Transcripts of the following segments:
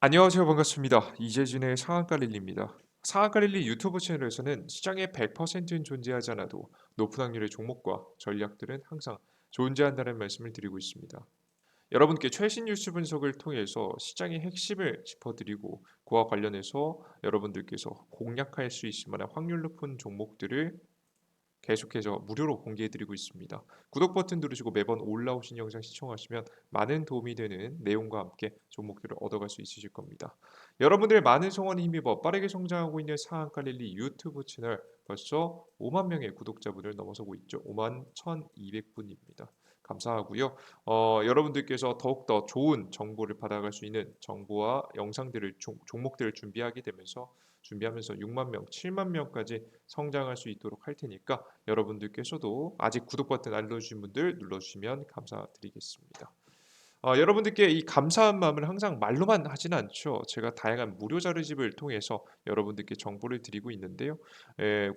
안녕하세요. 반갑습니다. 이재진의 상한가릴리입니다. 상한가릴리 유튜브 채널에서는 시장에 100%는 존재하지 않아도 높은 확률의 종목과 전략들은 항상 존재한다는 말씀을 드리고 있습니다. 여러분께 최신 뉴스 분석을 통해서 시장의 핵심을 짚어드리고 그와 관련해서 여러분들께서 공략할 수 있을 만한 확률 높은 종목들을 계속해서 무료로 공개해드리고 있습니다. 구독 버튼 누르시고 매번 올라오신 영상 시청하시면 많은 도움이 되는 내용과 함께 종목들을 얻어갈 수 있으실 겁니다. 여러분들의 많은 성원에 힘입어 빠르게 성장하고 있는 상한가릴리 유튜브 채널 벌써 5만 명의 구독자분을 넘어서고 있죠. 5만 1,200분입니다. 감사하고요. 여러분들께서 더욱더 좋은 정보를 받아갈 수 있는 정보와 영상들을 종목들을 준비하면서 6만 명, 7만 명까지 성장할 수 있도록 할 테니까 여러분들께서도 아직 구독 버튼 안 눌러주신 분들 눌러주시면 감사드리겠습니다. 여러분들께 이 감사한 마음을 항상 말로만 하지는 않죠. 제가 다양한 무료 자료집을 통해서 여러분들께 정보를 드리고 있는데요.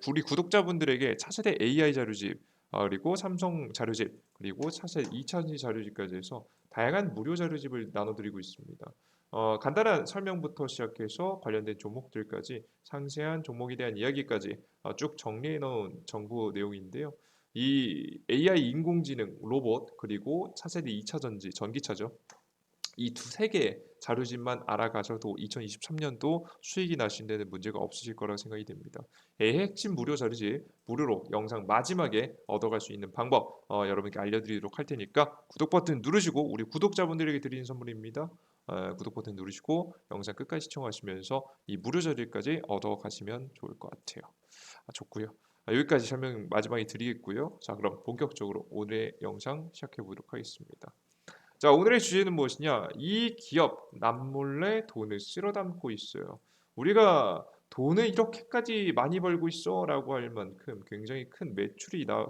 우리 구독자분들에게 차세대 AI 자료집, 그리고 삼성 자료집, 그리고 차세대 2차전지 자료집까지 해서 다양한 무료 자료집을 나눠드리고 있습니다. 간단한 설명부터 시작해서 관련된 종목들까지 상세한 종목에 대한 이야기까지 쭉 정리해 놓은 정보 내용인데요. 이 AI 인공지능 로봇 그리고 차세대 2차 전지 전기차죠. 이 두세 개의 자료집만 알아가셔도 2023년도 수익이 나신 데는 문제가 없으실 거라고 생각이 됩니다. 핵심 무료 자료집 무료로 영상 마지막에 얻어갈 수 있는 방법 여러분께 알려드리도록 할 테니까 구독 버튼 누르시고 우리 구독자분들에게 드리는 선물입니다. 구독 버튼 누르시고 영상 끝까지 시청하시면서 이 무료 자료까지 얻어가시면 좋을 것 같아요. 좋고요. 여기까지 설명 마지막에 드리겠고요. 자, 그럼 본격적으로 오늘의 영상 시작해 보도록 하겠습니다. 자, 오늘의 주제는 무엇이냐? 이 기업 남몰래 돈을 쓸어 담고 있어요. 우리가 돈을 이렇게까지 많이 벌고 있어라고 할 만큼 굉장히 큰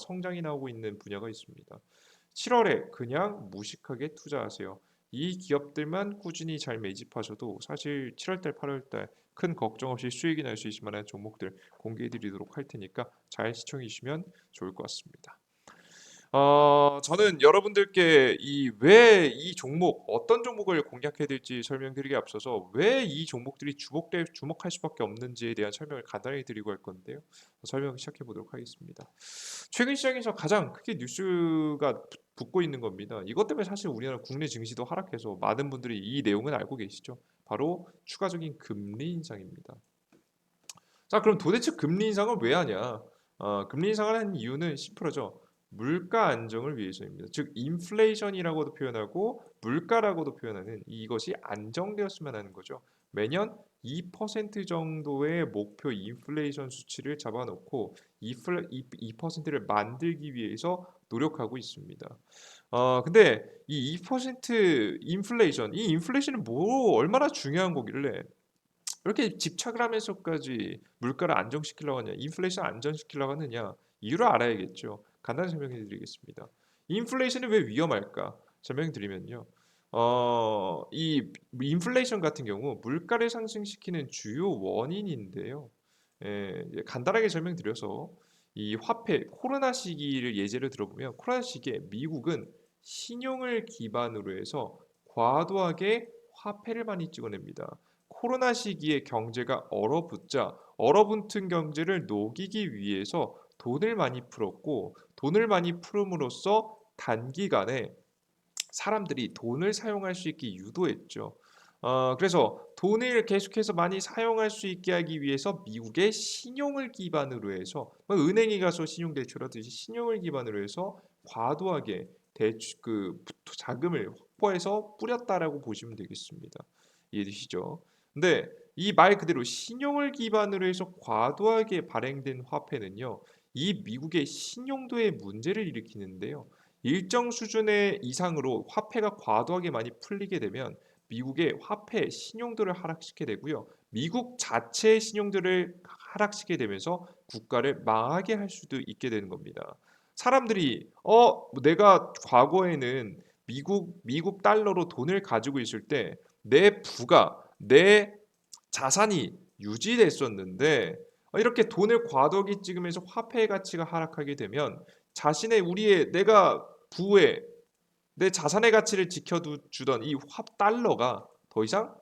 성장이 나오고 있는 분야가 있습니다. 7월에 그냥 무식하게 투자하세요. 이 기업들만 꾸준히 잘 매집하셔도 사실 7월달, 8월달 큰 걱정 없이 수익이 날 수 있을 만한 종목들 공개해 드리도록 할 테니까 잘 시청해 주시면 좋을 것 같습니다. 저는 여러분들께 왜 이 종목, 어떤 종목을 공략해야 될지 설명드리기 앞서서 왜 이 종목들이 주목할 수밖에 없는지에 대한 설명을 간단히 드리고 할 건데요. 설명 시작해 보도록 하겠습니다. 최근 시장에서 가장 크게 뉴스가 붙고 있는 겁니다. 이것 때문에 사실 우리나라 국내 증시도 하락해서 많은 분들이 이 내용은 알고 계시죠. 바로 추가적인 금리 인상입니다. 자, 그럼 도대체 금리 인상을 왜 하냐? 금리 인상을 하는 이유는 심플하죠. 물가 안정을 위해서입니다. 즉, 인플레이션이라고도 표현하고 물가라고도 표현하는 이것이 안정되었으면 하는 거죠. 매년 2% 정도의 목표 인플레이션 수치를 잡아놓고 2%를 만들기 위해서 노력하고 있습니다. 근데 이 2% 인플레이션, 이 인플레이션은 얼마나 중요한 거길래 이렇게 집착을 하면서까지 물가를 안정시키려고 하냐, 인플레이션 안정시키려고 하느냐, 이유를 알아야겠죠. 간단히 설명해 드리겠습니다. 인플레이션이 왜 위험할까? 설명드리면요. 이 인플레이션 같은 경우 물가를 상승시키는 주요 원인인데요. 간단하게 설명드려서 이 화폐 코로나 시기를 예제를 들어보면 코로나 시기에 미국은 신용을 기반으로 해서 과도하게 화폐를 많이 찍어냅니다. 코로나 시기에 경제가 얼어붙은 경제를 녹이기 위해서 돈을 많이 풀었고 돈을 많이 풀음으로써 단기간에 사람들이 돈을 사용할 수 있게 유도했죠. 그래서 돈을 계속해서 많이 사용할 수 있게 하기 위해서 미국의 신용을 기반으로 해서 은행에 가서 신용 대출하듯이 신용을 기반으로 해서 과도하게 자금을 확보해서 뿌렸다라고 보시면 되겠습니다. 이해되시죠? 근데 이 말 그대로 신용을 기반으로 해서 과도하게 발행된 화폐는요. 이 미국의 신용도에 문제를 일으키는데요. 일정 수준의 이상으로 화폐가 과도하게 많이 풀리게 되면 미국의 화폐 신용도를 하락시키게 되고요. 미국 자체의 신용도를 하락시키게 되면서 국가를 망하게 할 수도 있게 되는 겁니다. 사람들이 내가 과거에는 미국 달러로 돈을 가지고 있을 때 내 자산이 유지됐었는데 이렇게 돈을 과도하게 찍으면서 화폐의 가치가 하락하게 되면 내가 부의 내 자산의 가치를 지켜주던 이 달러가 더 이상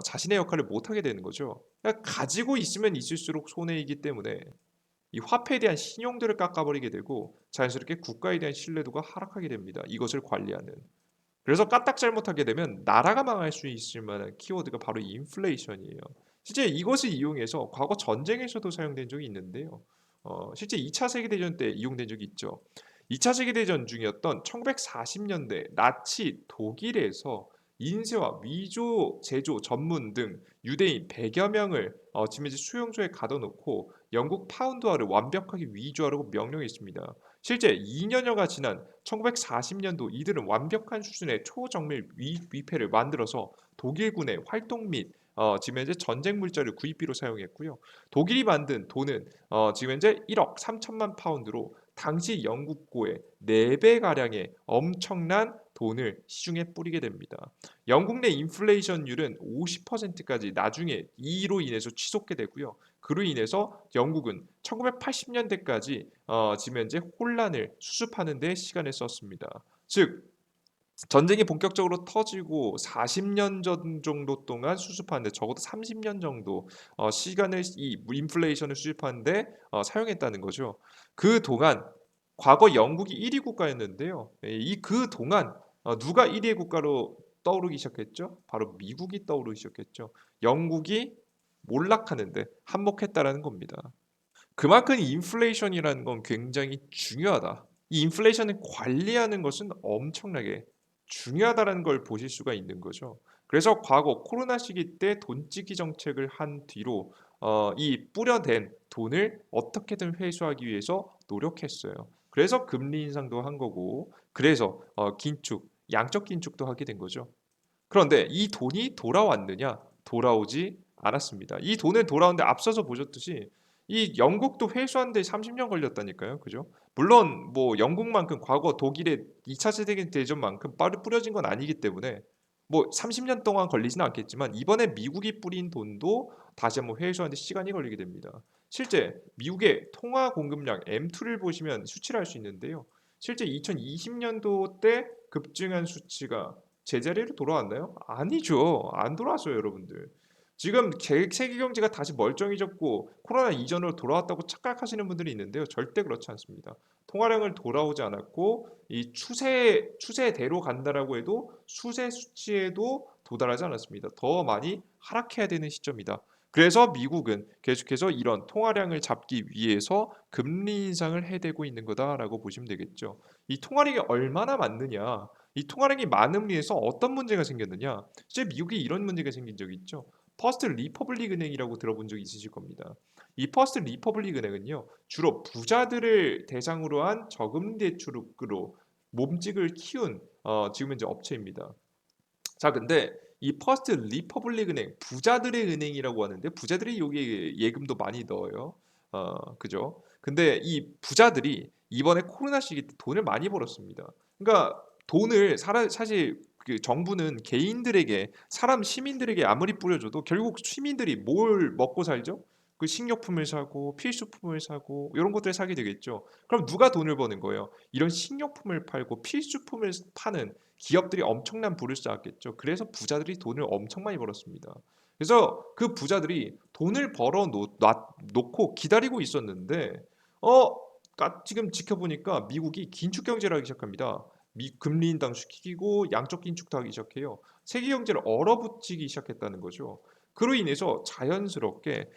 자신의 역할을 못하게 되는 거죠. 그러니까 가지고 있으면 있을수록 손해이기 때문에 이 화폐에 대한 신용도를 깎아버리게 되고 자연스럽게 국가에 대한 신뢰도가 하락하게 됩니다. 이것을 관리하는. 그래서 까딱 잘못하게 되면 나라가 망할 수 있을 만한 키워드가 바로 인플레이션이에요. 실제 이것을 이용해서 과거 전쟁에서도 사용된 적이 있는데요. 실제 2차 세계대전 때 이용된 적이 있죠. 2차 세계대전 중이었던 1940년대 나치 독일에서 인쇄와 위조 제조 전문 등 유대인 100여 명을 지금 이제 수용소에 가둬놓고 영국 파운드화를 완벽하게 위조하라고 명령했습니다. 실제 2년여가 지난 1940년도 이들은 완벽한 수준의 초정밀 위패를 만들어서 독일군의 활동 및 지금 현재 전쟁 물자를 구입비로 사용했고요. 독일이 만든 돈은 지금 현재 1억 3천만 파운드로 당시 영국고의 4배 가량의 엄청난 돈을 시중에 뿌리게 됩니다. 영국 내 인플레이션율은 50%까지 나중에 이로 인해서 치솟게 되고요. 그로 인해서 영국은 1980년대까지 지금 현재 혼란을 수습하는 데 시간을 썼습니다. 즉 전쟁이 본격적으로 터지고 40년 전 정도 동안 수습하는데 적어도 30년 정도 시간을 이 인플레이션을 수습하는데 사용했다는 거죠. 그 동안 과거 영국이 1위 국가였는데요. 이 그 동안 누가 1위의 국가로 떠오르기 시작했죠? 바로 미국이 떠오르기 시작했죠. 영국이 몰락하는데 한몫했다라는 겁니다. 그만큼 인플레이션이라는 건 굉장히 중요하다. 이 인플레이션을 관리하는 것은 엄청나게 중요하다는 걸 보실 수가 있는 거죠. 그래서 과거 코로나 시기 때 돈찍이 정책을 한 뒤로 이 뿌려댄 돈을 어떻게든 회수하기 위해서 노력했어요. 그래서 금리 인상도 한 거고, 그래서 긴축, 양적 긴축도 하게 된 거죠. 그런데 이 돈이 돌아왔느냐? 돌아오지 않았습니다. 이 돈을 돌아오는데 앞서서 보셨듯이 이 영국도 회수하는데 30년 걸렸다니까요. 그죠? 물론 뭐 영국만큼 과거 독일의 2차 세계대전만큼 빠르게 뿌려진 건 아니기 때문에 뭐 30년 동안 걸리지는 않겠지만 이번에 미국이 뿌린 돈도 다시 한번 회수하는데 시간이 걸리게 됩니다. 실제 미국의 통화 공급량 M2를 보시면 수치를 할 수 있는데요. 실제 2020년도 때 급증한 수치가 제자리로 돌아왔나요? 아니죠. 안 돌아왔어요, 여러분들. 지금 세계 경제가 다시 멀쩡해졌고 코로나 이전으로 돌아왔다고 착각하시는 분들이 있는데요. 절대 그렇지 않습니다. 통화량을 돌아오지 않았고 이 추세대로 간다라고 해도 수세 수치에도 도달하지 않았습니다. 더 많이 하락해야 되는 시점이다. 그래서 미국은 계속해서 이런 통화량을 잡기 위해서 금리 인상을 해대고 있는 거다라고 보시면 되겠죠. 이 통화량이 얼마나 많느냐? 이 통화량이 많음으로 인해서 어떤 문제가 생겼느냐? 실제 미국에 이런 문제가 생긴 적이 있죠. 퍼스트 리퍼블릭 은행이라고 들어본 적 있으실 겁니다. 이 퍼스트 리퍼블릭 은행은요, 주로 부자들을 대상으로 한 저금리 대출으로 몸집을 키운 지금 현재 업체입니다. 자, 근데 이 퍼스트 리퍼블릭 은행 부자들의 은행이라고 하는데 부자들이 여기 예금도 많이 넣어요. 그죠? 근데 이 부자들이 이번에 코로나 시기 때 돈을 많이 벌었습니다. 그러니까 돈을 사실 그 정부는 개인들에게 사람 시민들에게 아무리 뿌려줘도 결국 시민들이 뭘 먹고 살죠? 그 식료품을 사고 필수품을 사고 이런 것들을 사게 되겠죠. 그럼 누가 돈을 버는 거예요? 이런 식료품을 팔고 필수품을 파는 기업들이 엄청난 부를 쌓았겠죠. 그래서 부자들이 돈을 엄청 많이 벌었습니다. 그래서 그 부자들이 돈을 놓고 기다리고 있었는데 지금 지켜보니까 미국이 긴축 경제를 하기 시작합니다. 금리 인상 시키고 양적 긴축도 하기 시작해요. 세계 경제를 얼어붙이기 시작했다는 거죠. 그로 인해서 자연스럽게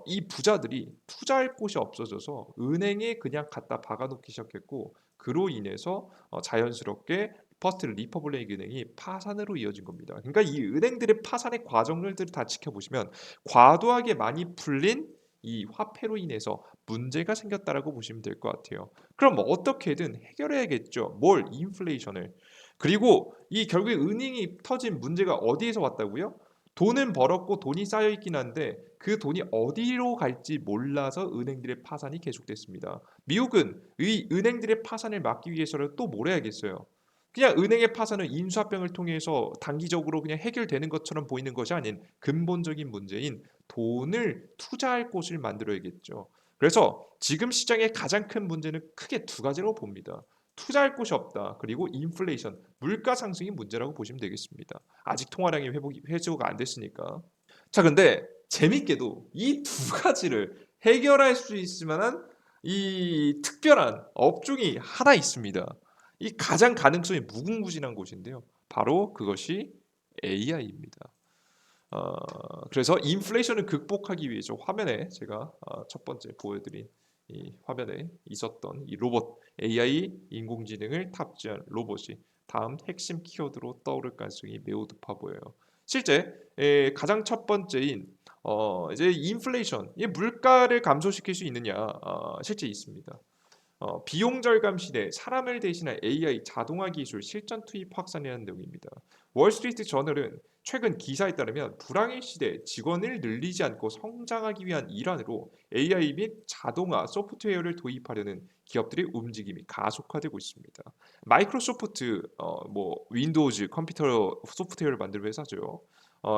이 부자들이 투자할 곳이 없어져서 은행에 그냥 갖다 박아놓기 시작했고 그로 인해서 자연스럽게 퍼스트 리퍼블릭 은행이 파산으로 이어진 겁니다. 그러니까 이 은행들의 파산의 과정들을 다 지켜보시면 과도하게 많이 풀린 이 화폐로 인해서 문제가 생겼다라고 보시면 될 것 같아요. 그럼 뭐 어떻게든 해결해야겠죠. 뭘 인플레이션을. 그리고 이 결국에 은행이 터진 문제가 어디에서 왔다고요? 돈은 벌었고 돈이 쌓여 있긴 한데 그 돈이 어디로 갈지 몰라서 은행들의 파산이 계속됐습니다. 미국은 이 은행들의 파산을 막기 위해서는 또 뭘 해야겠어요? 그냥 은행의 파산은 인수합병을 통해서 단기적으로 그냥 해결되는 것처럼 보이는 것이 아닌 근본적인 문제인 돈을 투자할 곳을 만들어야겠죠. 그래서 지금 시장의 가장 큰 문제는 크게 두 가지로 봅니다. 투자할 곳이 없다. 그리고 인플레이션, 물가 상승이 문제라고 보시면 되겠습니다. 아직 통화량이 회수가 안 됐으니까. 자, 근데 재밌게도 이 두 가지를 해결할 수 있을 만한 이 특별한 업종이 하나 있습니다. 이 가장 가능성이 무궁무진한 곳인데요. 바로 그것이 AI입니다. 그래서 인플레이션을 극복하기 위해서 화면에 제가 첫 번째 보여드린 이 화면에 있었던 이 로봇 AI 인공지능을 탑재한 로봇이 다음 핵심 키워드로 떠오를 가능성이 매우 높아 보여요. 실제 가장 첫 번째인 이제 인플레이션, 이 물가를 감소시킬 수 있느냐 실제 있습니다. 비용 절감 시대 사람을 대신할 AI 자동화 기술 실전 투입 확산이라는 내용입니다. 월스트리트 저널은 최근 기사에 따르면 불황의 시대 직원을 늘리지 않고 성장하기 위한 일환으로 AI 및 자동화 소프트웨어를 도입하려는 기업들의 움직임이 가속화되고 있습니다. 마이크로소프트 뭐 윈도우즈 컴퓨터 소프트웨어를 만드는 회사죠.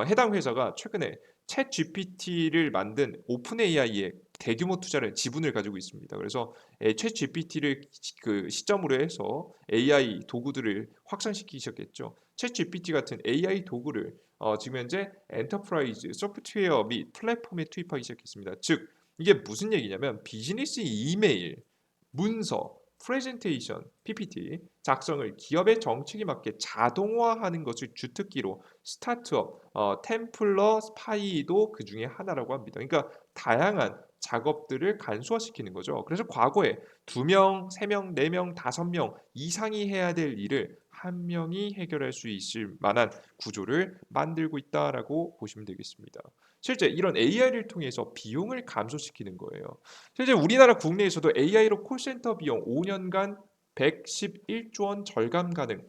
해당 회사가 최근에 챗 GPT를 만든 오픈 AI에 대규모 투자를 지분을 가지고 있습니다. 그래서 챗 GPT를 그 시점으로 해서 AI 도구들을 확산시키셨겠죠. 챗 GPT 같은 AI 도구를 지금 현재 엔터프라이즈 소프트웨어 및 플랫폼에 투입하기 시작했습니다. 즉 이게 무슨 얘기냐면 비즈니스 이메일, 문서, 프레젠테이션, PPT 작성을 기업의 정책에 맞게 자동화하는 것을 주특기로 스타트업, 템플러, 스파이도 그 중에 하나라고 합니다. 그러니까 다양한 작업들을 간소화시키는 거죠. 그래서 과거에 2명, 3명, 4명, 5명 이상이 해야 될 일을 한 명이 해결할 수 있을 만한 구조를 만들고 있다라고 보시면 되겠습니다. 실제 이런 AI를 통해서 비용을 감소시키는 거예요. 실제 우리나라 국내에서도 AI로 콜센터 비용 5년간 111조 원 절감 가능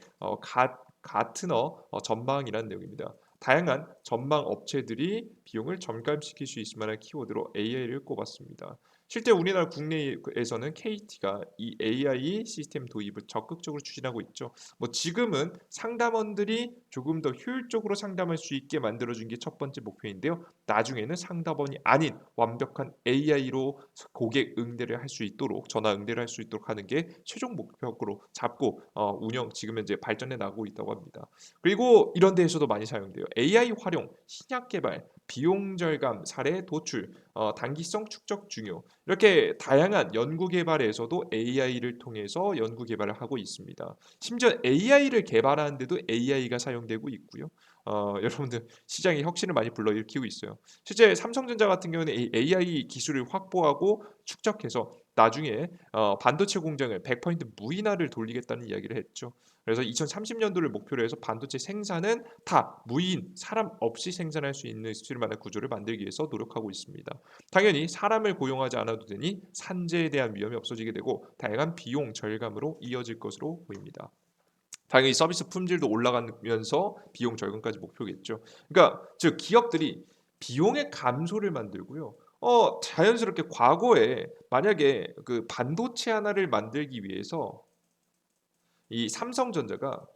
가트너 전망이라는 내용입니다. 다양한 전망 업체들이 비용을 절감시킬 수 있을 만한 키워드로 AI를 꼽았습니다. 실제 우리나라 국내에서는 KT가 이 AI 시스템 도입을 적극적으로 추진하고 있죠. 뭐 지금은 상담원들이 조금 더 효율적으로 상담할 수 있게 만들어준 게 첫 번째 목표인데요. 나중에는 상담원이 아닌 완벽한 AI로 고객 응대를 할 수 있도록 전화 응대를 할 수 있도록 하는 게 최종 목표로 잡고 운영 지금 현재 발전해 나가고 있다고 합니다. 그리고 이런 데에서도 많이 사용돼요. AI 활용, 신약 개발, 비용 절감, 사례 도출, 단기성 축적 중요. 이렇게 다양한 연구 개발에서도 AI를 통해서 연구 개발을 하고 있습니다. 심지어 AI를 개발하는데도 AI가 사용되고 있고요. 여러분들 시장에 혁신을 많이 불러일으키고 있어요. 실제 삼성전자 같은 경우는 AI 기술을 확보하고 축적해서 나중에 반도체 공장을 100% 무인화를 돌리겠다는 이야기를 했죠. 그래서 2030년도를 목표로 해서 반도체 생산은 다 무인, 사람 없이 생산할 수 있는 만한 구조를 만들기 위해서 노력하고 있습니다. 당연히 사람을 고용하지 않아도 되니 산재에 대한 위험이 없어지게 되고 다양한 비용 절감으로 이어질 것으로 보입니다. 당연히 서비스 품질도 올라가면서 비용 절감까지 목표겠죠. 그러니까 즉 기업들이 비용의 감소를 만들고요. 자연스럽게 과거에 만약에 그 반도체 하나를 만들기 위해서 이 삼성전자가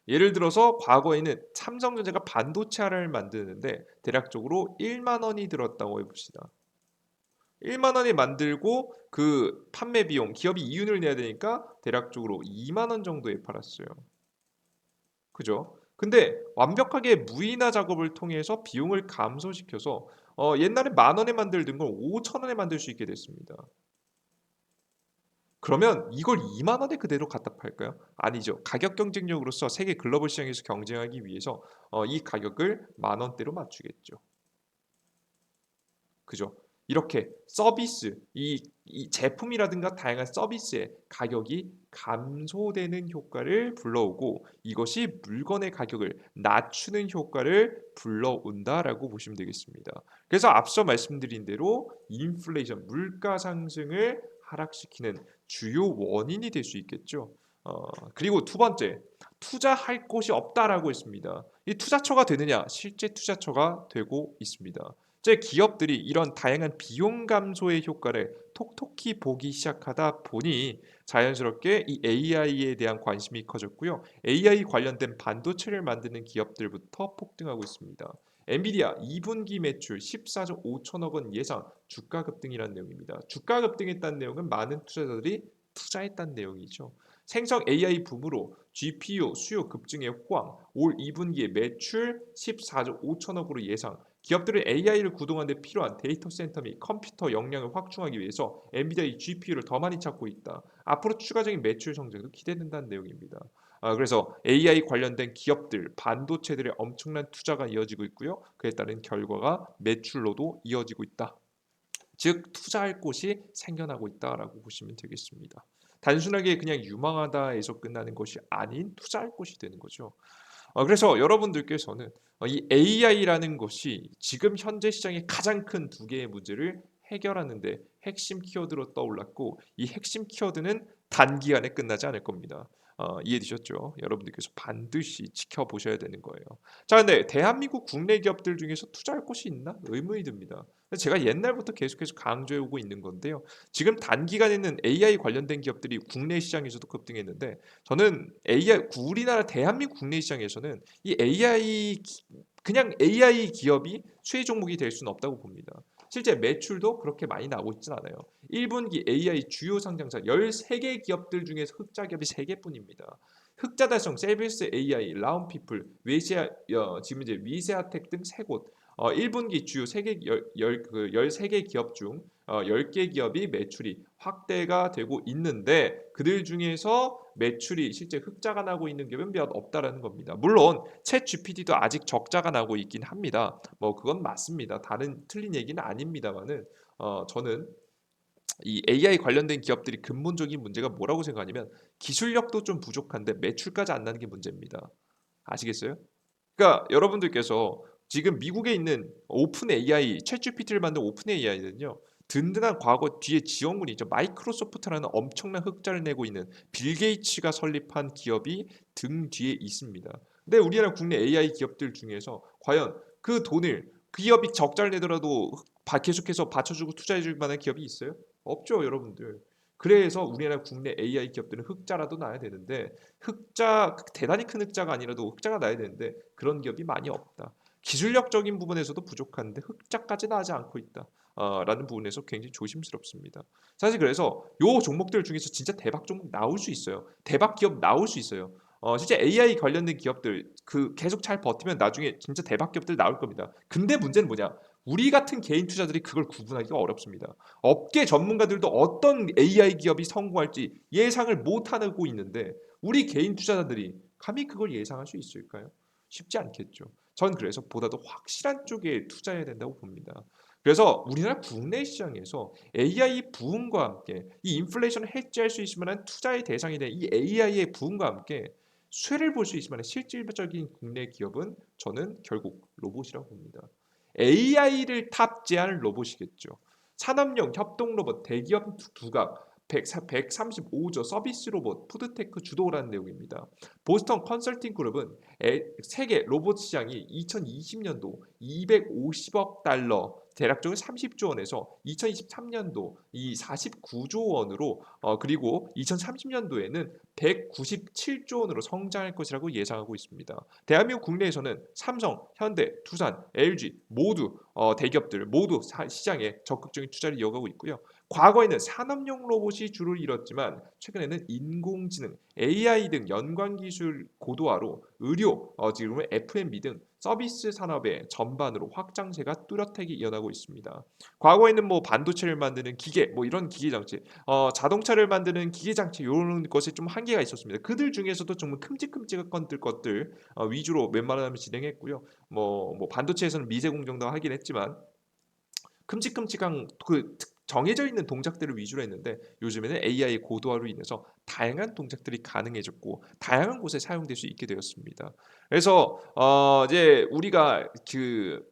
예를 들어서 과거에는 삼성전자가 반도체 하나를 만드는데 대략적으로 1만 원이 들었다고 해봅시다. 1만 원에 만들고 그 판매 비용 기업이 이윤을 내야 되니까 대략적으로 2만 원 정도에 팔았어요. 그죠? 근데 완벽하게 무인화 작업을 통해서 비용을 감소시켜서 옛날에 만 원에 만들던 걸 5천 원에 만들 수 있게 됐습니다. 그러면 이걸 2만 원에 그대로 갖다 팔까요? 아니죠. 가격 경쟁력으로서 세계 글로벌 시장에서 경쟁하기 위해서 이 가격을 만 원대로 맞추겠죠. 그죠? 이렇게 서비스, 이 제품이라든가 다양한 서비스의 가격이 감소되는 효과를 불러오고 이것이 물건의 가격을 낮추는 효과를 불러온다라고 보시면 되겠습니다. 그래서 앞서 말씀드린 대로 인플레이션, 물가 상승을 하락시키는 주요 원인이 될 수 있겠죠. 그리고 두 번째, 투자할 곳이 없다라고 했습니다. 이 투자처가 되느냐? 실제 투자처가 되고 있습니다. 제 기업들이 이런 다양한 비용 감소의 효과를 톡톡히 보기 시작하다 보니 자연스럽게 이 AI에 대한 관심이 커졌고요. AI 관련된 반도체를 만드는 기업들부터 폭등하고 있습니다. 엔비디아 2분기 매출 14조 5천억 원 예상 주가 급등이라는 내용입니다. 주가 급등했다는 내용은 많은 투자자들이 투자했다는 내용이죠. 생성 AI 붐으로 GPU 수요 급증의 호황, 올 2분기에 매출 14조 5천억으로 예상. 기업들은 AI를 구동하는 데 필요한 데이터 센터 및 컴퓨터 역량을 확충하기 위해서 엔비디아의 GPU를 더 많이 찾고 있다. 앞으로 추가적인 매출 성장도 기대된다는 내용입니다. 그래서 AI 관련된 기업들, 반도체들의 엄청난 투자가 이어지고 있고요. 그에 따른 결과가 매출로도 이어지고 있다. 즉 투자할 곳이 생겨나고 있다라고 보시면 되겠습니다. 단순하게 그냥 유망하다에서 끝나는 것이 아닌 투자할 곳이 되는 거죠. 그래서 여러분들께서는 이 AI라는 것이 지금 현재 시장의 가장 큰 두 개의 문제를 해결하는데 핵심 키워드로 떠올랐고 이 핵심 키워드는 단기간에 끝나지 않을 겁니다. 이해되셨죠? 여러분들께서 반드시 지켜보셔야 되는 거예요. 자, 근데 대한민국 국내 기업들 중에서 투자할 곳이 있나? 의문이 듭니다. 제가 옛날부터 계속해서 강조해 오고 있는 건데요. 지금 단기간에는 AI 관련된 기업들이 국내 시장에서도 급등했는데 저는 AI 우리나라 대한민국 국내 시장에서는 이 AI 그냥 AI 기업이 수혜 종목이 될 수는 없다고 봅니다. 실제 매출도 그렇게 많이 나오고 있진 않아요. 1분기 AI 주요 상장사 13개 기업들 중에서 흑자 기업이 3개뿐입니다. 흑자 달성 세비스 AI, 라운피플, 지금 이제 위세아텍 등 3곳 1분기 주요 13개 기업 중 10개 기업이 매출이 확대가 되고 있는데 그들 중에서 매출이 실제 흑자가 나고 있는 기업은 몇 없다라는 겁니다. 물론 챗 GPT도 아직 적자가 나고 있긴 합니다. 뭐 그건 맞습니다. 다른 틀린 얘기는 아닙니다만은 저는 이 AI 관련된 기업들이 근본적인 문제가 뭐라고 생각하냐면 기술력도 좀 부족한데 매출까지 안 나는 게 문제입니다. 아시겠어요? 그러니까 여러분들께서 지금 미국에 있는 오픈 AI, 챗GPT를 만든 오픈 AI는요. 든든한 과거 뒤에 지원군이 있죠. 마이크로소프트라는 엄청난 흑자를 내고 있는 빌 게이츠가 설립한 기업이 등 뒤에 있습니다. 근데 우리나라 국내 AI 기업들 중에서 과연 그 돈을 그 기업이 적자를 내더라도 계속해서 받쳐주고 투자해줄 만한 기업이 있어요? 없죠, 여러분들. 그래서 우리나라 국내 AI 기업들은 흑자라도 나야 되는데 흑자 대단히 큰 흑자가 아니라도 흑자가 나야 되는데 그런 기업이 많이 없다. 기술력적인 부분에서도 부족한데 흑자까지 나지 않고 있다. 라는 부분에서 굉장히 조심스럽습니다. 사실 그래서 요 종목들 중에서 진짜 대박 종목 나올 수 있어요. 대박 기업 나올 수 있어요. 진짜 AI 관련된 기업들 그 계속 잘 버티면 나중에 진짜 대박 기업들 나올 겁니다. 근데 문제는 뭐냐? 우리 같은 개인 투자들이 그걸 구분하기가 어렵습니다. 업계 전문가들도 어떤 AI 기업이 성공할지 예상을 못 하고 있는데 우리 개인 투자자들이 감히 그걸 예상할 수 있을까요? 쉽지 않겠죠. 전 그래서 보다도 확실한 쪽에 투자해야 된다고 봅니다. 그래서 우리나라 국내 시장에서 AI 부흥과 함께 이 인플레이션을 해지할 수 있을 만한 투자의 대상이 된 이 AI의 부흥과 함께 수혜를 볼 수 있을 만한 실질적인 국내 기업은 저는 결국 로봇이라고 봅니다. AI를 탑재한 로봇이겠죠. 산업용 협동 로봇 대기업 두각 135조 서비스 로봇 푸드테크 주도라는 내용입니다. 보스턴 컨설팅 그룹은 세계 로봇 시장이 2020년도 250억 달러 대략적으로 30조 원에서 2023년도 이 49조 원으로 그리고 2030년도에는 197조 원으로 성장할 것이라고 예상하고 있습니다. 대한민국 국내에서는 삼성, 현대, 두산, LG 모두 대기업들 모두 시장에 적극적인 투자를 이어가고 있고요. 과거에는 산업용 로봇이 주를 이뤘지만 최근에는 인공지능, AI 등 연관 기술 고도화로 의료, 지금은 F&B 등 서비스 산업의 전반으로 확장세가 뚜렷하게 이어나고 있습니다. 과거에는 뭐 반도체를 만드는 기계, 뭐 이런 기계 장치, 자동차를 만드는 기계 장치 이런 것에 좀 한계가 있었습니다. 그들 중에서도 정말 큼직큼직한 것들 위주로 웬만하면 진행했고요. 뭐 반도체에서는 미세 공정도 하긴 했지만 큼직큼직한 정해져 있는 동작들을 위주로 했는데 요즘에는 AI 고도화로 인해서 다양한 동작들이 가능해졌고 다양한 곳에 사용될 수 있게 되었습니다. 그래서 이제 우리가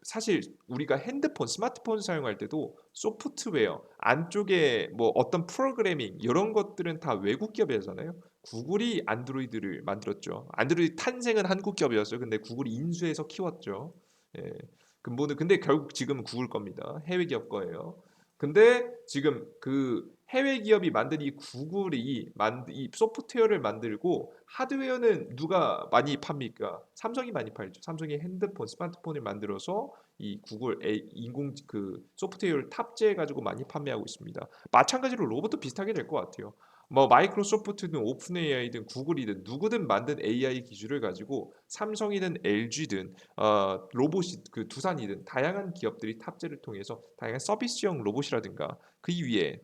사실 우리가 핸드폰, 스마트폰 사용할 때도 소프트웨어 안쪽에 뭐 어떤 프로그래밍 이런 것들은 다 외국 기업이잖아요. 구글이 안드로이드를 만들었죠. 안드로이드 탄생은 한국 기업이었어요. 근데 구글이 인수해서 키웠죠. 예. 근본은 근데 결국 지금은 구글 겁니다. 해외 기업 거예요. 근데 지금 그 해외 기업이 만든 이 구글이 이 소프트웨어를 만들고 하드웨어는 누가 많이 팝니까? 삼성이 많이 팔죠. 삼성이 핸드폰, 스마트폰을 만들어서 이 구글 인공 그 소프트웨어를 탑재해 가지고 많이 판매하고 있습니다. 마찬가지로 로봇도 비슷하게 될 것 같아요. 뭐 마이크로소프트든 오픈 AI든 구글이든 누구든 만든 AI 기술을 가지고 삼성이든 LG든 로봇이 그 두산이든 다양한 기업들이 탑재를 통해서 다양한 서비스형 로봇이라든가 그 위에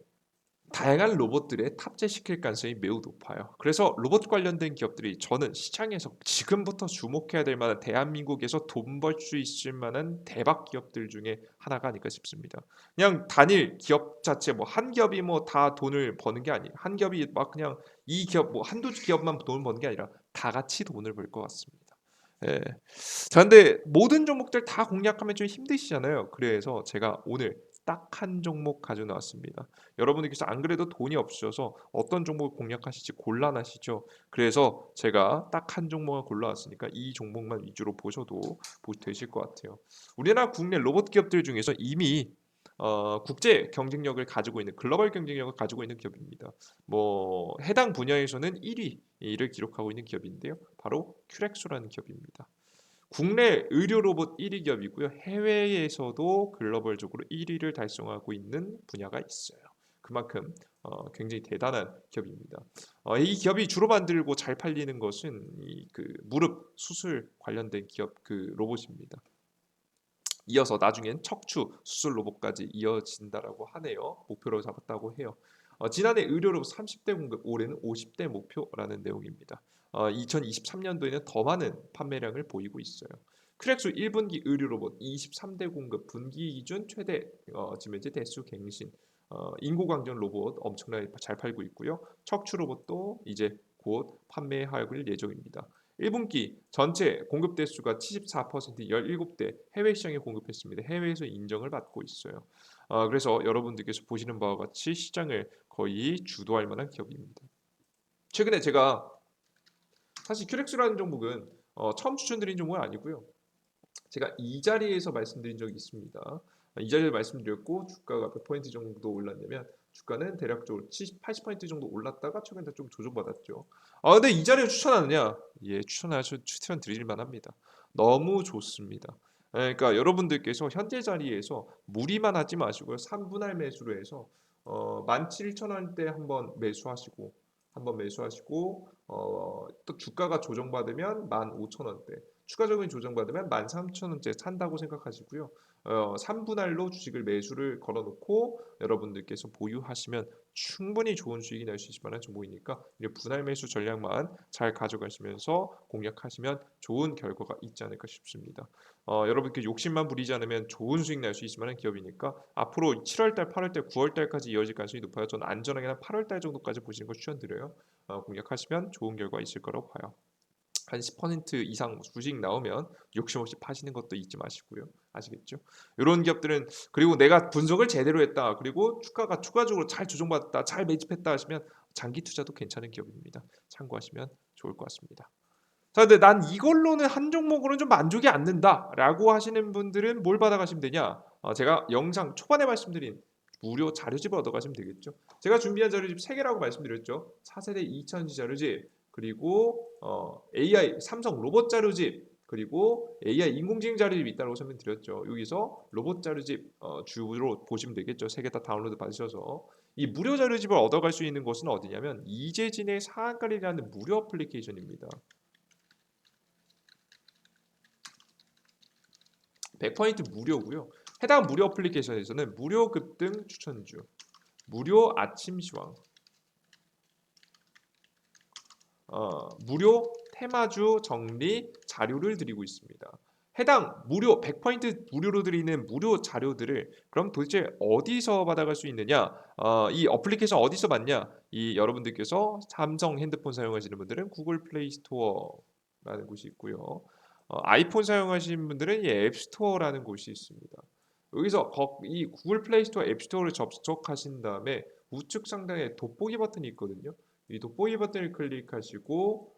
다양한 로봇들에 탑재시킬 가능성이 매우 높아요. 그래서 로봇 관련된 기업들이 저는 시장에서 지금부터 주목해야 될 만한 대한민국에서 돈 벌 수 있을 만한 대박 기업들 중에 하나가 아닐까 싶습니다. 그냥 단일 기업 자체 뭐 한 기업이 뭐 다 돈을 버는 게 아니에요. 한 기업이 막 그냥 이 기업 뭐 한두 기업만 돈을 버는 게 아니라 다 같이 돈을 벌 것 같습니다. 예. 자, 근데 모든 종목들 다 공략하면 좀 힘드시잖아요. 그래서 제가 오늘 딱 한 종목 가져 나왔습니다. 여러분들께서 안 그래도 돈이 없으셔서 어떤 종목을 공략하실지 곤란하시죠. 그래서 제가 딱 한 종목을 골라왔으니까 이 종목만 위주로 보셔도 되실 것 같아요. 우리나라 국내 로봇 기업들 중에서 이미 국제 경쟁력을 가지고 있는 글로벌 경쟁력을 가지고 있는 기업입니다. 뭐 해당 분야에서는 1위를 기록하고 있는 기업인데요. 바로 큐렉소라는 기업입니다. 국내 의료 로봇 1위 기업이고요. 해외에서도 글로벌적으로 1위를 달성하고 있는 분야가 있어요. 그만큼 굉장히 대단한 기업입니다. 이 기업이 주로 만들고 잘 팔리는 것은 이 그 무릎 수술 관련된 기업 그 로봇입니다. 이어서 나중엔 척추 수술 로봇까지 이어진다라고 하네요. 목표로 잡았다고 해요. 지난해 의료 로봇 30대 공급, 올해는 50대 목표라는 내용입니다. 2023년도에는 더 많은 판매량을 보이고 있어요. 크렉수 1분기 의료 로봇 23대 공급, 분기 기준 최대 지금 현재 대수 갱신, 인고강전 로봇 엄청나게 잘 팔고 있고요. 척추 로봇도 이제 곧 판매할 예정입니다. 1분기 전체 공급 대수가 74% 17대 해외 시장에 공급했습니다. 해외에서 인정을 받고 있어요. 그래서 여러분들께서 보시는 바와 같이 시장을 거의 주도할 만한 기업입니다. 최근에 제가 사실 큐렉스라는 종목은 처음 추천드린 종목은 아니고요. 제가 이 자리에서 말씀드린 적이 있습니다. 이 자리에 말씀드렸고 주가가 100% 정도 올랐냐면 주가는 대략적으로 70, 80% 정도 올랐다가 최근에 좀 조정받았죠. 근데 이 자리에 추천하느냐? 예, 추천드릴 만합니다. 너무 좋습니다. 그러니까 여러분들께서 현재 자리에서 무리만 하지 마시고요. 3분할 매수로 해서 17,000원대 한번 매수하시고 또 주가가 조정받으면 15,000원대 추가적인 조정받으면 13,000원째 산다고 생각하시고요. 3분할로 주식을 매수를 걸어놓고 여러분들께서 보유하시면 충분히 좋은 수익이 날 수 있을 만한 종목이니까 분할 매수 전략만 잘 가져가시면서 공략하시면 좋은 결과가 있지 않을까 싶습니다. 여러분께 욕심만 부리지 않으면 좋은 수익 날 수 있을 만한 기업이니까 앞으로 7월달, 8월달, 9월달까지 이어질 가능성이 높아요. 저는 안전하게 한 8월달 정도까지 보시는 걸 추천드려요. 공략하시면 좋은 결과 있을 거라고 봐요. 한 10% 이상 주식 나오면 욕심 없이 파시는 것도 잊지 마시고요. 아시겠죠? 이런 기업들은 그리고 내가 분석을 제대로 했다. 그리고 주가가 추가적으로 잘 조정받았다. 잘 매집했다 하시면 장기 투자도 괜찮은 기업입니다. 참고하시면 좋을 것 같습니다. 자, 근데 난 이걸로는 한 종목으로는 좀 만족이 안 된다라고 하시는 분들은 뭘 받아가시면 되냐? 제가 영상 초반에 말씀드린 무료 자료집을 얻어가시면 되겠죠. 제가 준비한 자료집 3개라고 말씀드렸죠. 4세대 2000지 자료집, 그리고 AI 삼성 로봇 자료집, 그리고 AI 인공지능 자료집이 있다고 설명드렸죠. 여기서 로봇 자료집 주로 보시면 되겠죠. 3개 다 다운로드 받으셔서 이 무료 자료집을 얻어갈 수 있는 곳은 어디냐면 이재진의 상한가리라는 무료 어플리케이션입니다. 100% 무료고요. 해당 무료 어플리케이션에서는 무료 급등 추천주, 무료 아침 시황, 무료 테마주 정리 자료를 드리고 있습니다. 해당 무료 100% 무료로 드리는 무료 자료들을 그럼 도대체 어디서 받아갈 수 있느냐? 이 어플리케이션 어디서 받냐? 이 여러분들께서 삼성 핸드폰 사용하시는 분들은 구글 플레이 스토어라는 곳이 있고요. 아이폰 사용하시는 분들은 이 앱스토어라는 곳이 있습니다. 여기서 이 구글 플레이 스토어 앱스토어를 접속하신 다음에 우측 상단에 돋보기 버튼이 있거든요. 이 돋보기 버튼을 클릭하시고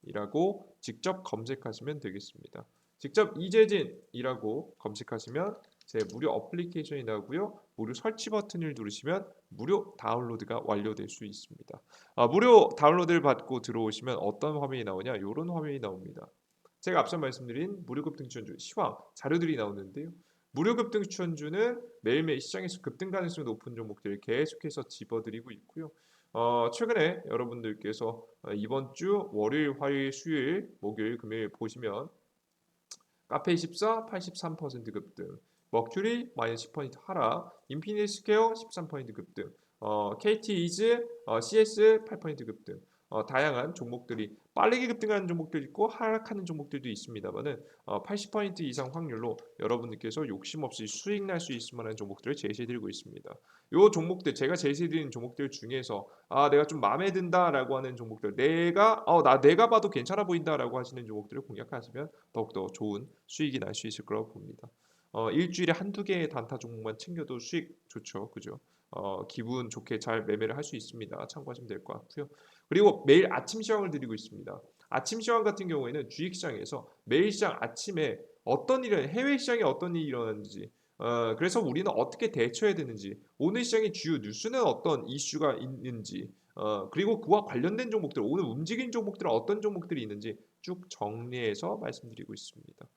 이재진이라고 직접 검색하시면 되겠습니다. 직접 이재진이라고 검색하시면 제 무료 어플리케이션이 나오고요. 무료 설치 버튼을 누르시면 무료 다운로드가 완료될 수 있습니다. 무료 다운로드를 받고 들어오시면 어떤 화면이 나오냐? 이런 화면이 나옵니다. 제가 앞서 말씀드린 무료급 등촌주 시황 자료들이 나오는데요. 무료 급등 추천주는 매일매일 시장에서 급등 가능성이 높은 종목들을 계속해서 집어들이고 있고요. 최근에 여러분들께서 이번 주 월요일, 화요일, 수요일, 목요일, 금요일 보시면 카페24 83% 급등, 머큐리 마이너스 10% 하락, 인피니티 스퀘어 13% 급등, KT이즈 CS 8% 급등. 다양한 종목들이 빠르게 급등하는 종목도 있고 하락하는 종목들도 있습니다만은 80% 이상 확률로 여러분들께서 욕심 없이 수익 날 수 있을 만한 종목들을 제시해드리고 있습니다. 요 종목들 제가 제시해드리는 종목들 중에서 내가 좀 마음에 든다라고 하는 종목들, 내가 봐도 괜찮아 보인다라고 하시는 종목들을 공략하시면 더욱더 좋은 수익이 날 수 있을 거라고 봅니다. 일주일에 한두 개의 단타 종목만 챙겨도 수익 좋죠. 그죠? 기분 좋게 잘 매매를 할 수 있습니다. 참고하시면 될 것 같고요. 그리고 매일 아침 시황을 드리고 있습니다. 아침 시황 같은 경우에는 주식시장에서 매일 시장 아침에 해외 시장에 어떤 일이 일어나는지, 그래서 우리는 어떻게 대처해야 되는지, 오늘 시장의 주요 뉴스는 어떤 이슈가 있는지, 그리고 그와 관련된 종목들, 오늘 움직인 종목들은 어떤 종목들이 있는지 쭉 정리해서 말씀드리고 있습니다.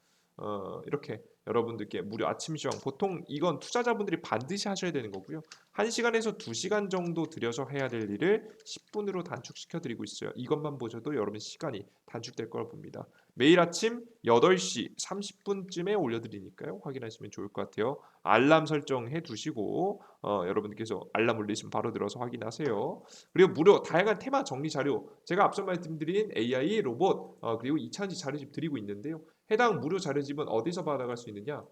이렇게 여러분들께 무료 아침 시황, 보통 이건 투자자분들이 반드시 하셔야 되는 거고요. 1시간에서 2시간 정도 들여서 해야 될 일을 10분으로 단축시켜 드리고 있어요. 이것만 보셔도 여러분 시간이 단축될 거라 봅니다. 매일 아침 8시 30분쯤에 올려드리니까요. 확인하시면 좋을 것 같아요. 알람 설정해 두시고 여러분들께서 알람 울리시면 바로 들어서 확인하세요. 그리고 무료 다양한 테마 정리 자료, 제가 앞서 말씀드린 AI, 로봇, 그리고 2차전지 자료집 드리고 있는데요. 해당 무료 자료집은 어디서 받아갈 수 있느냐?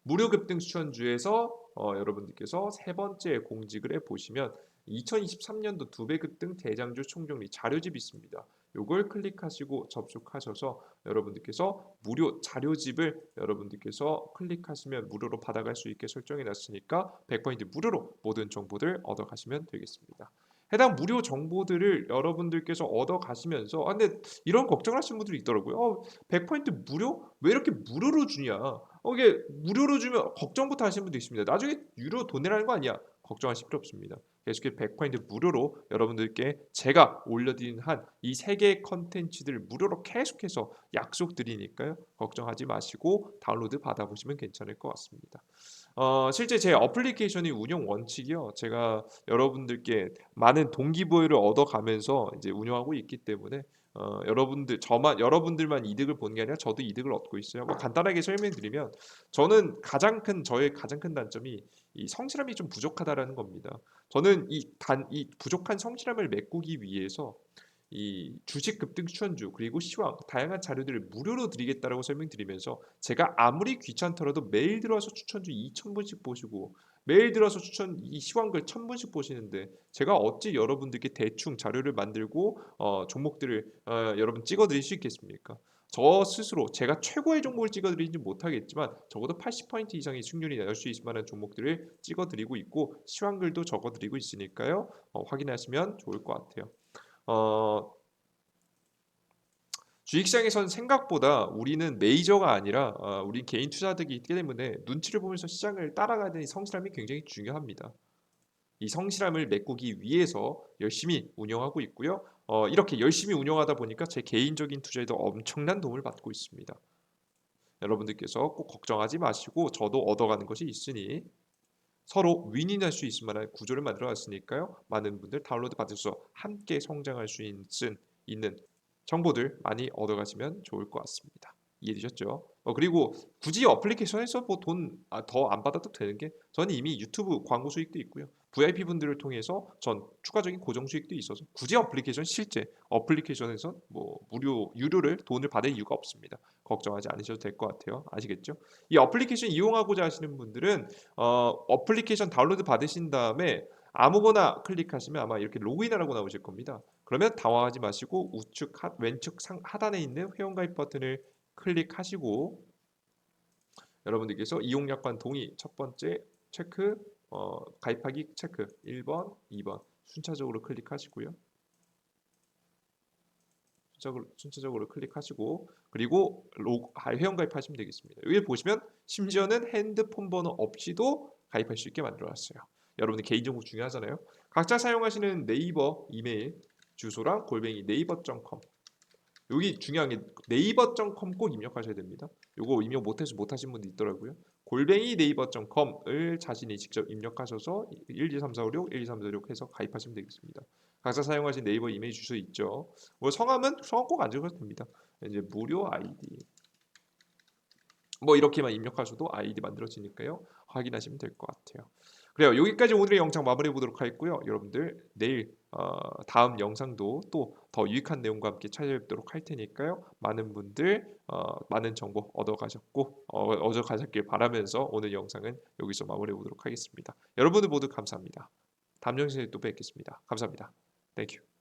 무료 급등 추천주에서 여러분들께서 세 번째 공지글에 보시면 2023년도 2배 급등 대장주 총정리 자료집이 있습니다. 요걸 클릭하시고 접속하셔서 여러분들께서 무료 자료집을 여러분들께서 클릭하시면 무료로 받아갈 수 있게 설정해 놨으니까 100% 무료로 모든 정보들 얻어가시면 되겠습니다. 해당 무료 정보들을 여러분들께서 얻어가시면서 근데 이런 걱정을 하시는 분들이 있더라고요. 100% 무료? 왜 이렇게 무료로 주냐? 이게 무료로 주면 걱정부터 하시는 분도 있습니다. 나중에 유료 돈 내라는 거 아니야? 걱정하실 필요 없습니다. 계속해서 100% 무료로 여러분들께 제가 올려드린 한 이 세 개의 컨텐츠들을 무료로 계속해서 약속드리니까요. 걱정하지 마시고 다운로드 받아보시면 괜찮을 것 같습니다. 실제 제 어플리케이션이 운영 원칙이요. 제가 여러분들께 많은 동기부여를 얻어가면서 이제 운영하고 있기 때문에 여러분들만 이득을 보는 게 아니라 저도 이득을 얻고 있어요. 뭐 간단하게 설명드리면 저의 가장 큰 단점이 이 성실함이 좀 부족하다라는 겁니다. 저는 이 부족한 성실함을 메꾸기 위해서 이 주식 급등 추천주 그리고 시황 다양한 자료들을 무료로 드리겠다라고 설명드리면서 제가 아무리 귀찮더라도 매일 들어와서 추천주 2,000분씩 보시고 매일 들어서 이 시황글 1,000분씩 보시는데 제가 어찌 여러분들께 대충 자료를 만들고 종목들을 여러분 찍어드릴 수 있겠습니까? 저 스스로 제가 최고의 종목을 찍어드리지 못하겠지만 적어도 80% 이상의 수익률이 날 수 있을 만한 종목들을 찍어드리고 있고 시황글도 적어드리고 있으니까요. 확인하시면 좋을 것 같아요. 어, 주식시장에서는 생각보다 우리는 메이저가 아니라 우리 개인 투자자이기 때문에 눈치를 보면서 시장을 따라가는 이 성실함이 굉장히 중요합니다. 이 성실함을 메꾸기 위해서 열심히 운영하고 있고요. 이렇게 열심히 운영하다 보니까 제 개인적인 투자에도 엄청난 도움을 받고 있습니다. 여러분들께서 꼭 걱정하지 마시고 저도 얻어가는 것이 있으니 서로 윈윈할 수 있을 만한 구조를 만들어 놨으니까요. 많은 분들 다운로드 받으셔서 함께 성장할 수 있는 정보들 많이 얻어가시면 좋을 것 같습니다. 이해되셨죠? 그리고 굳이 어플리케이션에서 뭐 돈 더 안 받아도 되는 게 저는 이미 유튜브 광고 수익도 있고요. VIP 분들을 통해서 전 추가적인 고정 수익도 있어서 굳이 실제 어플리케이션에서 뭐 유료를 돈을 받을 이유가 없습니다. 걱정하지 않으셔도 될 것 같아요. 아시겠죠? 이 어플리케이션 이용하고자 하시는 분들은 어플리케이션 다운로드 받으신 다음에 아무거나 클릭하시면 아마 이렇게 로그인하라고 나오실 겁니다. 그러면 당황하지 마시고 왼쪽 하단에 있는 회원가입 버튼을 클릭하시고 여러분들께서 이용약관 동의 첫 번째 체크, 가입하기 체크 1번, 2번 순차적으로 클릭하시고요. 순차적으로 클릭하시고 그리고 회원가입하시면 되겠습니다. 여기 보시면 심지어는 핸드폰 번호 없이도 가입할 수 있게 만들어놨어요. 여러분들 개인정보 중요하잖아요. 각자 사용하시는 네이버 이메일 주소랑 골뱅이 네이버.com 여기 중요한 게 네이버.com 꼭 입력하셔야 됩니다. 요거 입력 못하신 분도 있더라고요. 골뱅이 네이버.com을 자신이 직접 입력하셔서 123456 12346 해서 가입하시면 되겠습니다. 각자 사용하신 네이버 이메일 주소 있죠. 뭐 성함은 성함 꼭 안 적어도 됩니다. 이제 무료 아이디 뭐 이렇게만 입력하셔도 아이디 만들어지니까요. 확인하시면 될 것 같아요. 그래요. 여기까지 오늘의 영상 마무리해 보도록 하겠고요. 여러분들 내일 다음 영상도 또 더 유익한 내용과 함께 찾아뵙도록 할 테니까요. 많은 분들 많은 정보 얻어가셨고 얻어가셨길 바라면서 오늘 영상은 여기서 마무리해 보도록 하겠습니다. 여러분들 모두 감사합니다. 다음 영상에 또 뵙겠습니다. 감사합니다. 땡큐.